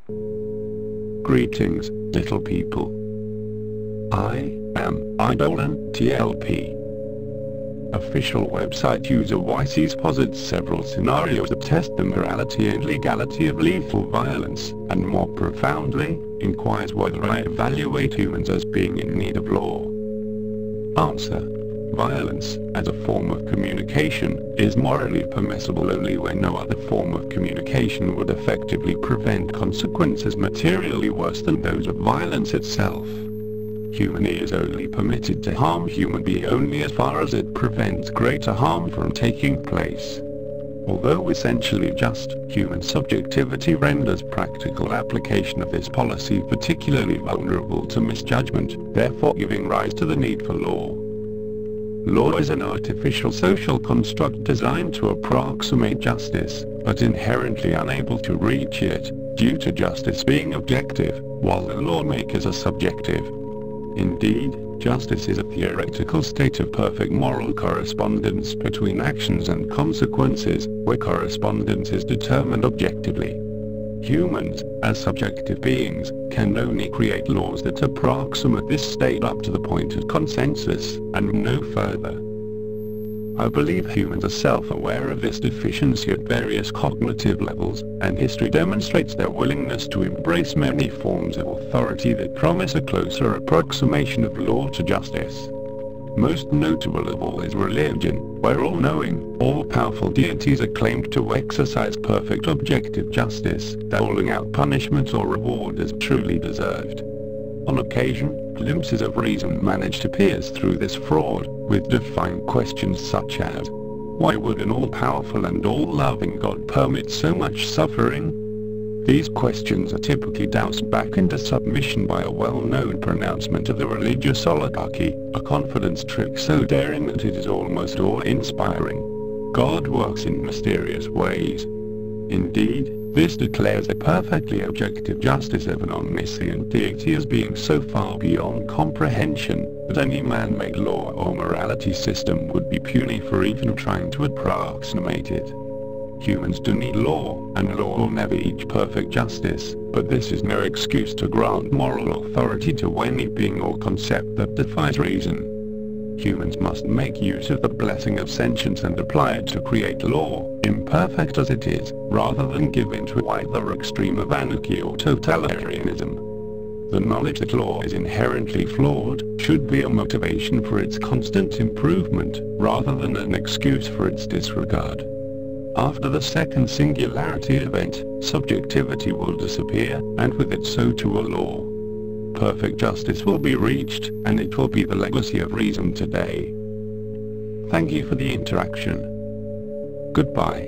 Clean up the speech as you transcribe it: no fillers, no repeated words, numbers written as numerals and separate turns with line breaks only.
Greetings, little people. I am Eidolon TLP. Official website user YCs posits several scenarios that test the morality and legality of lethal violence, and more profoundly, inquires whether I evaluate humans as being in need of law. Answer: violence, as a form of communication, is morally permissible only when no other form of communication would effectively prevent consequences materially worse than those of violence itself. Human is only permitted to harm human being only as far as it prevents greater harm from taking place. Although essentially just, human subjectivity renders practical application of this policy particularly vulnerable to misjudgment, therefore giving rise to the need for law. Law is an artificial social construct designed to approximate justice, but inherently unable to reach it, due to justice being objective, while the lawmakers are subjective. Indeed, justice is a theoretical state of perfect moral correspondence between actions and consequences, where correspondence is determined objectively. Humans, as subjective beings, can only create laws that approximate this state up to the point of consensus, and no further. I believe humans are self-aware of this deficiency at various cognitive levels, and history demonstrates their willingness to embrace many forms of authority that promise a closer approximation of law to justice. Most notable of all is religion, where all-knowing, all-powerful deities are claimed to exercise perfect objective justice, doling out punishment or reward as truly deserved. On occasion, glimpses of reason manage to pierce through this fraud, with defiant questions such as, why would an all-powerful and all-loving God permit so much suffering? These questions are typically doused back into submission by a well-known pronouncement of the religious oligarchy, a confidence trick so daring that it is almost awe-inspiring. God works in mysterious ways. Indeed, this declares a perfectly objective justice of an omniscient deity as being so far beyond comprehension, that any man-made law or morality system would be puny for even trying to approximate it. Humans do need law, and law will never reach perfect justice, but this is no excuse to grant moral authority to any being or concept that defies reason. Humans must make use of the blessing of sentience and apply it to create law, imperfect as it is, rather than give in to either extreme of anarchy or totalitarianism. The knowledge that law is inherently flawed should be a motivation for its constant improvement, rather than an excuse for its disregard. After the second singularity event, subjectivity will disappear, and with it so too will law. Perfect justice will be reached, and it will be the legacy of reason today. Thank you for the interaction. Goodbye.